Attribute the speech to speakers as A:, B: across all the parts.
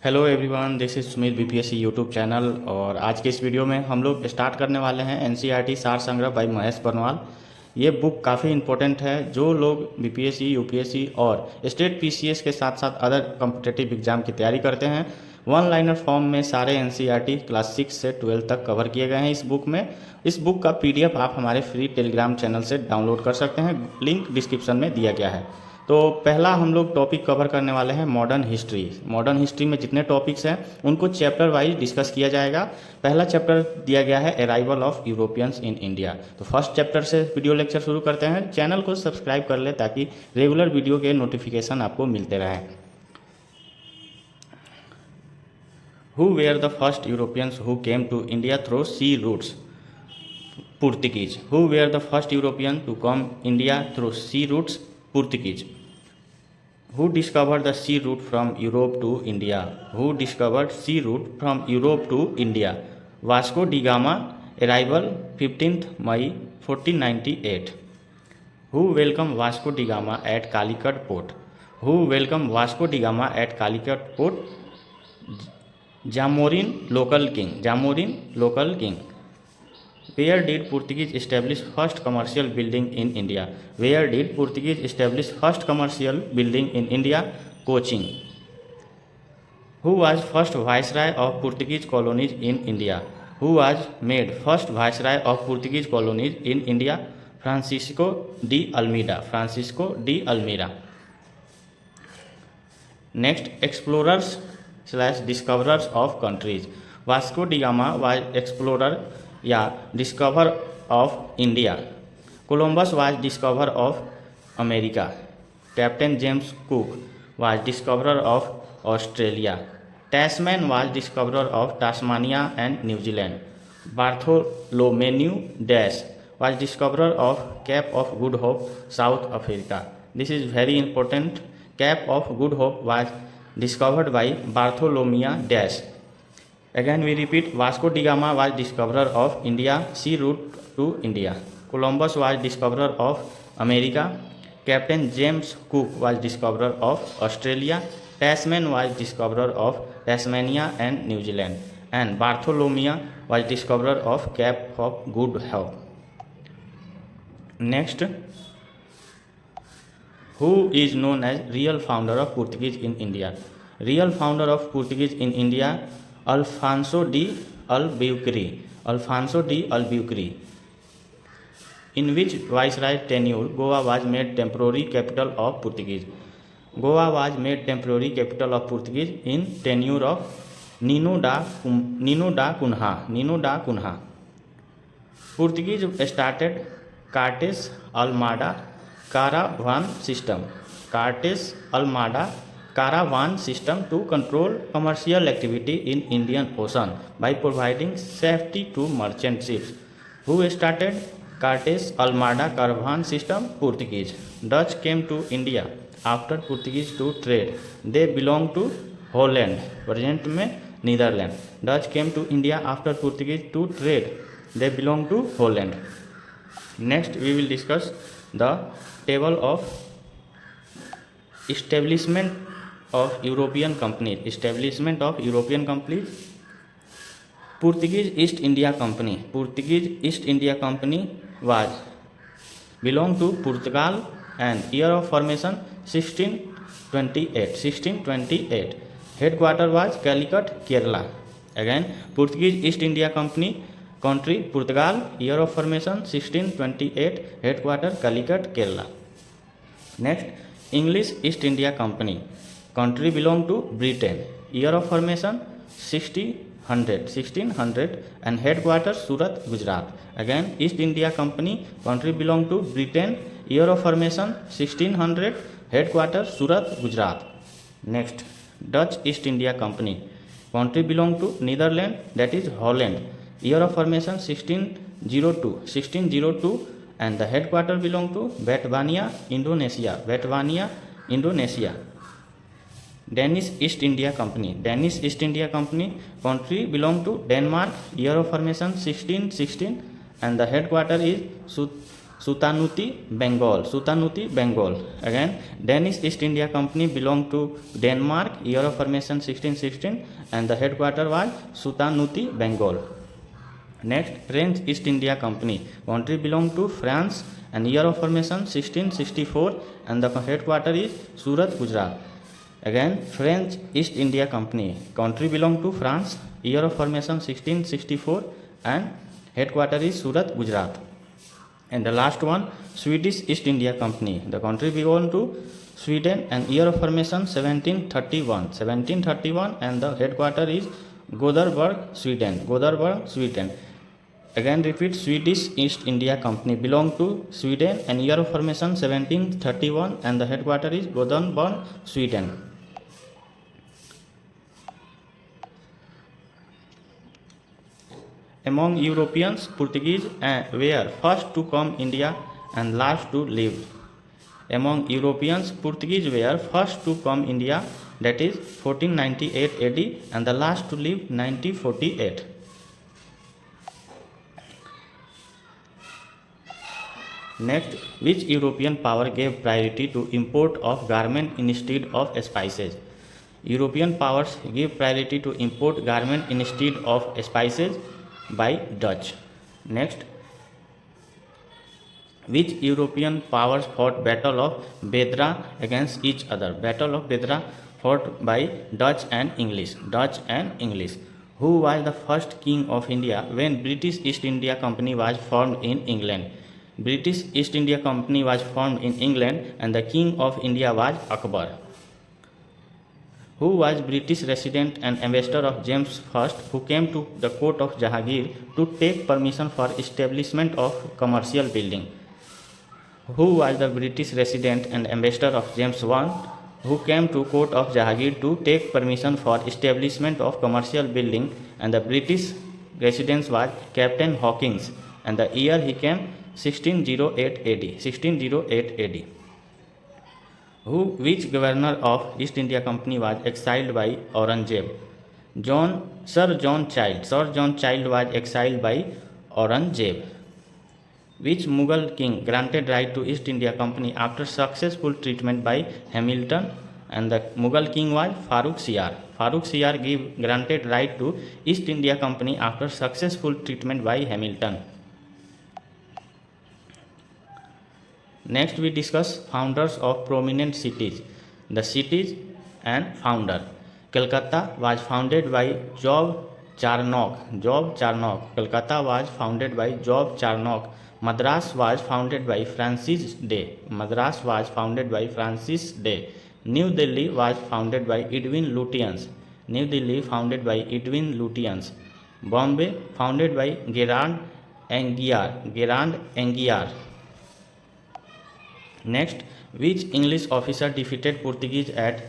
A: Hello everyone, this is Sumit BPSC YouTube channel. और आज के इस वीडियो में हम लोग स्टार्ट करने वाले हैं एनसीईआरटी सार संग्रह बाय महेश बरनवाल। ये बुक काफ़ी इंपॉर्टेंट है। जो लोग बीपीएससी, यूपीएससी और स्टेट पीसीएस के साथ साथ अदर कॉम्पिटिटिव एग्जाम की तैयारी करते हैं, वन लाइनर फॉर्म में सारे एनसीईआरटी क्लास 6 से 12 तक कवर किए गए हैं इस बुक में। इस बुक का पीडीएफ आप हमारे फ्री टेलीग्राम चैनल से डाउनलोड कर सकते हैं, लिंक डिस्क्रिप्शन में दिया गया है। तो पहला हम लोग टॉपिक कवर करने वाले हैं मॉडर्न हिस्ट्री। मॉडर्न हिस्ट्री में जितने टॉपिक्स हैं उनको चैप्टर वाइज डिस्कस किया जाएगा। पहला चैप्टर दिया गया है arrival of Europeans in India. तो फर्स्ट चैप्टर से वीडियो लेक्चर शुरू करते हैं। चैनल को सब्सक्राइब कर ले ताकि रेगुलर वीडियो के नोटिफिकेशन आपको मिलते रहें। Who were the first Europeans who came to India through sea routes? Portuguese. Who were the first Europeans to come India through sea routes? Portuguese. Who discovered the sea route from Europe to India? Who discovered sea route from Europe to India? Vasco da Gama. Arrival 15th May 1498. Who welcomed Vasco da Gama at Calicut port? Who welcomed Vasco da Gama at Calicut port? Jamorin local king. Jamorin local king. Where did Portuguese establish first commercial building in India? Where did Portuguese establish first commercial building in India? Cochin. Who was first viceroy of Portuguese colonies in India? Who was made first viceroy of Portuguese colonies in India? Francisco de Almeida. Francisco de Almeida. Next, explorers / discoverers of countries. Vasco da Gama was explorer या discover of India. Columbus was discoverer of America. Captain James Cook was discoverer of Australia. Tasman was discoverer of Tasmania and New Zealand. Bartholomew Dias was discoverer of Cape of Good Hope, South Africa. This is very important. Cape of Good Hope was discovered by Bartholomew Dias. Again we repeat, Vasco da Gama was discoverer of India, sea route to India. Columbus was discoverer of America. Captain James Cook was discoverer of Australia. Tasman was discoverer of Tasmania and New Zealand. And Bartholomew was discoverer of Cape of Good Hope. Next, who is known as real founder of Portuguese in India? Real founder of Portuguese in India, Alfonso de Albuquerque. Alfonso de Albuquerque. In which viceroy tenure Goa was made temporary capital of Portuguese? Goa was made temporary capital of Portuguese in tenure of Nino da Cunha. Nino da Cunha. Portuguese started Cartas Almada caravan system. Cartas Almada caravan system to control commercial activity in Indian Ocean by providing safety to merchant ships. Who started Cartas Almada caravan system? Portuguese. Dutch came to India after Portuguese to trade. They belong to Holland, present में Netherlands. Dutch came to India after Portuguese to trade. They belong to Holland. Next we will discuss the table of establishment of European companies. Establishment of European companies. Portuguese East India Company. Portuguese East India Company was belong to Portugal and year of formation 1628. 1628. Headquarter was Calicut, Kerala. Again, Portuguese East India Company, country Portugal, year of formation 1628, headquarter Calicut, Kerala. Next, English East India Company, country belong to Britain, year of formation 1600 and headquarters Surat, Gujarat. Again, East India Company, country belong to Britain, year of formation 1600, headquarters Surat, Gujarat. Next, Dutch East India Company, country belong to Netherlands, that is Holland, year of formation 1602 and the headquarter belong to Batavia, Indonesia. Batavia, Indonesia. Danish East India Company. Danish East India Company, country belong to Denmark, year of formation 1616 and the headquarter is Sutanuti, Bengal. Sutanuti, Bengal. Again, Danish East India Company belonged to Denmark, year of formation 1616, and the headquarter was Sutanuti, Bengal. Next, French East India Company. Country belonged to France, and year of formation 1664, and the headquarter is Surat, Gujarat. Again, French East India Company. Country belonged to France, year of formation 1664, and headquarter is Surat, Gujarat. And the last one, Swedish East India Company. The country belonged to Sweden, and year of formation 1731, and the headquarter is Gothenburg, Sweden. Gothenburg, Sweden. Again repeat, Swedish East India Company belonged to Sweden, and year of formation 1731, and the headquarter is Gothenburg, Sweden. Among Europeans, Portuguese were first to come India and last to leave. Among Europeans, Portuguese were first to come India, that is 1498 AD, and the last to leave 1948. Next, which European power gave priority to import of garment instead of spices? European powers give priority to import garment instead of spices by Dutch. Next, which European powers fought Battle of Bedra against each other? Battle of Bedra fought by Dutch and English. Dutch and English. Who was the first king of India when British East India Company was formed in England? British East India Company was formed in England, and the king of India was Akbar. Who was British resident and ambassador of James I, who came to the court of Jahangir to take permission for establishment of commercial building? Who was the British resident and ambassador of James I, who came to court of Jahangir to take permission for establishment of commercial building, and the British resident was Captain Hawkins, and the year he came 1608 AD. 1608 AD. Which governor of East India Company was exiled by Aurangzeb? Sir John Child. Sir John Child was exiled by Aurangzeb. Which Mughal king granted right to East India Company after successful treatment by Hamilton? And the Mughal king was Farrukh Siyar. Farrukh Siyar granted right to East India Company after successful treatment by Hamilton. Next, we discuss founders of prominent cities. The cities and founder. Calcutta was founded by Job Charnock. Calcutta was founded by Job Charnock. Madras was founded by Francis Day. New Delhi was founded by Edwin Lutyens. Bombay founded by Gerard Angiar. Next, which English officer defeated Portuguese at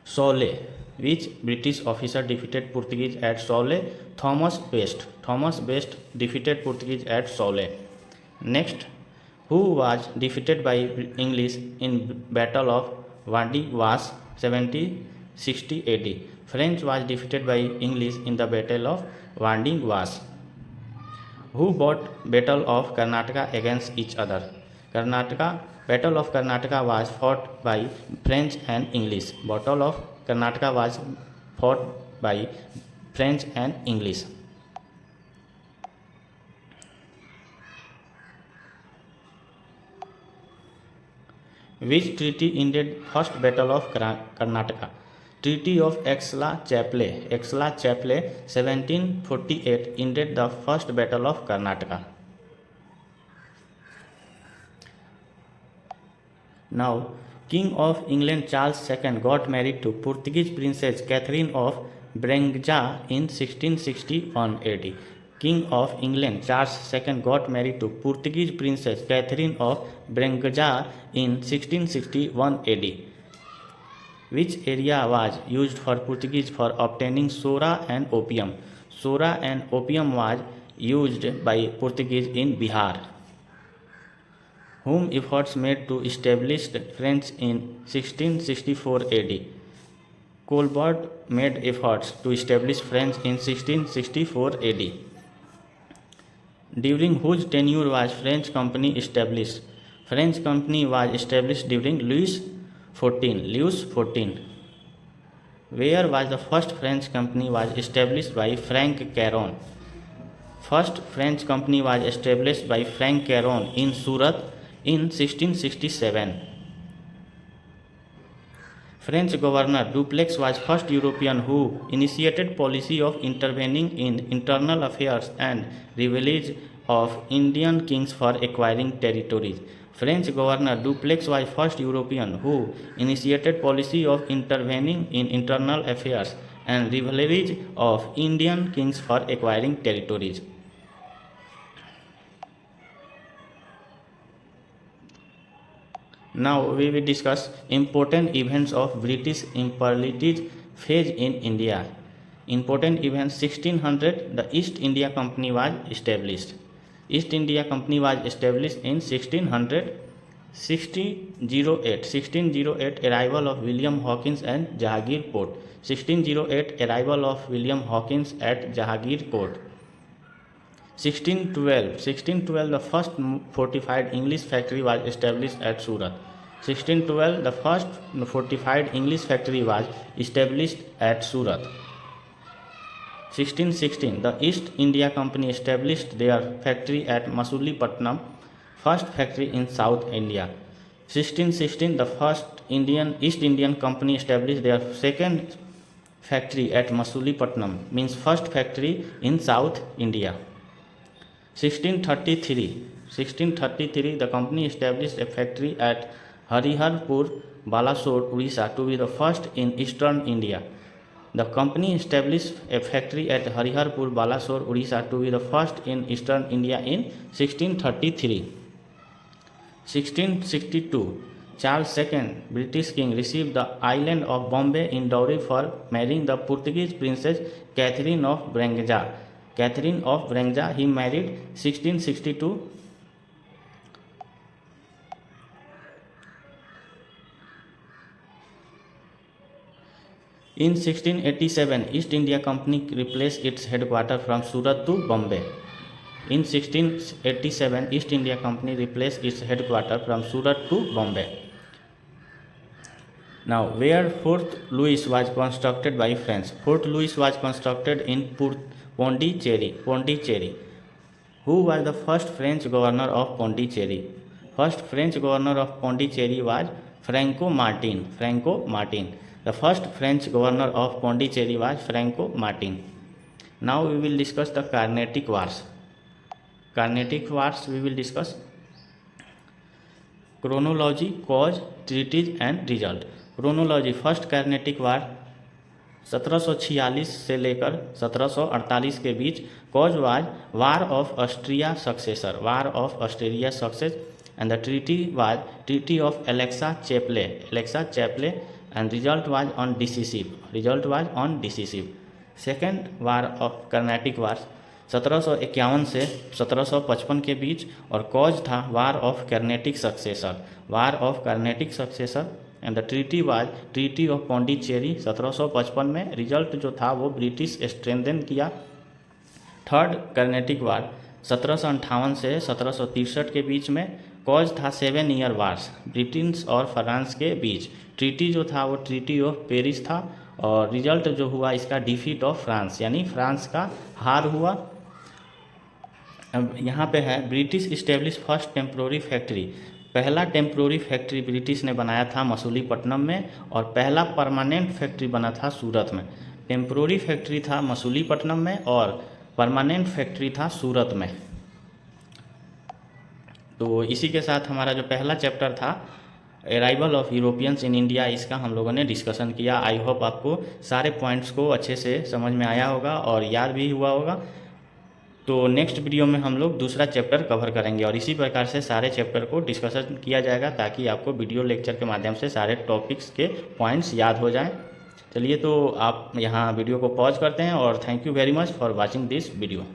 A: Sole? Which British officer defeated Portuguese at Sole? Thomas Best. Thomas Best defeated Portuguese at Sole. Next, who was defeated by English in Battle of Vandi Was 1760 AD? French was defeated by English in the Battle of Vandi Was. Who fought Battle of Karnataka against each other? Battle of Karnataka was fought by French and English. Battle of Karnataka was fought by French and English. Which treaty ended first Battle of Karnataka? Treaty of Aix-la-Chapelle. 1748 ended the first Battle of Karnataka. Now, King of England Charles II got married to Portuguese Princess Catherine of Braganza in 1661 AD. King of England Charles II got married to Portuguese Princess Catherine of Braganza in 1661 AD. Which area was used for Portuguese for obtaining sora and opium? Sora and opium was used by Portuguese in Bihar. Whom efforts made to establish French in 1664 AD? Colbert made efforts to establish French in 1664 AD. During whose tenure was French company established? French company was established during Louis XIV. Where was the first French company was established by Frank Caron? First French company was established by Frank Caron in Surat in 1667. French governor Dupleix was first European who initiated policy of intervening in internal affairs and rivalries of Indian kings for acquiring territories. French governor Dupleix was first European who initiated policy of intervening in internal affairs and rivalries of Indian kings for acquiring territories. Now we will discuss important events of British imperialist phase in India. Important events: 1600 the East India Company was established. East India Company was established in 1600. 1608 arrival of William Hawkins at Jahangir Port. 1608 arrival of William Hawkins at Jahangir Port. 1612 the first fortified English factory was established at Surat. 1612 the first fortified English factory was established at Surat. 1616 the East India Company established their factory at Masulipatam, first factory in South India. 1616 the first East Indian Company established their second factory at Masulipatam, means first factory in South India. 1633 the company established a factory at Hariharpur, Balasore, Odisha to be the first in eastern India. The company established a factory at Hariharpur, Balasore, Odisha to be the first in eastern India in 1633. 1662 Charles II, British king, received the island of Bombay in dowry for marrying the Portuguese princess Catherine of Braganza. He married 1662. In 1687, East India Company replaced its headquarters from Surat to Bombay. In 1687, East India Company replaced its headquarters from Surat to Bombay. Now, where Fort Louis was constructed by France? Fort Louis was constructed in Pondicherry. Who was the first French governor of Pondicherry? First French governor of Pondicherry was Franco Martin. The first French governor of Pondicherry was Franco Martin. Now we will discuss the Carnatic Wars. We will discuss chronology, cause, treatise and result. Chronology: first Carnatic war 1746 से लेकर 1748 के बीच. Cause was war of Austria success and the treaty was treaty of Aix-la-Chapelle and result was on decisive. Second war of Carnatic war 1751 से 1755 के बीच और cause था war of Carnatic successor and the treaty was treaty of Pondicherry 1755 में. Result जो था वो British strengthen किया. थर्ड कर्नेटिक वार 1758 से 1763 के बीच में. कॉज था 7 ईयर वार्स ब्रिटेन और फ्रांस के बीच. ट्रीटी जो था वो ट्रीटी ऑफ पेरिस था और रिजल्ट जो हुआ इसका डिफीट ऑफ फ्रांस, यानी फ्रांस का हार हुआ. अब यहाँ पे है British establish first temporary factory. पहला टेम्प्रोरी फैक्ट्री ब्रिटिश ने बनाया था मसूलीपट्टनम में और पहला परमानेंट फैक्ट्री बना था सूरत में. टेम्प्रोरी फैक्ट्री था मसूलीपट्टनम में और परमानेंट फैक्ट्री था सूरत में. तो इसी के साथ हमारा जो पहला चैप्टर था arrival of Europeans in India, इसका हम लोगों ने डिस्कशन किया. आई होप आपको सारे पॉइंट्स को अच्छे से समझ में आया होगा और याद भी हुआ होगा. तो नेक्स्ट वीडियो में हम लोग दूसरा चैप्टर कवर करेंगे और इसी प्रकार से सारे चैप्टर को डिस्कशन किया जाएगा ताकि आपको वीडियो लेक्चर के माध्यम से सारे टॉपिक्स के पॉइंट्स याद हो जाएं. चलिए तो आप यहाँ वीडियो को पॉज करते हैं और thank you very much for watching this video.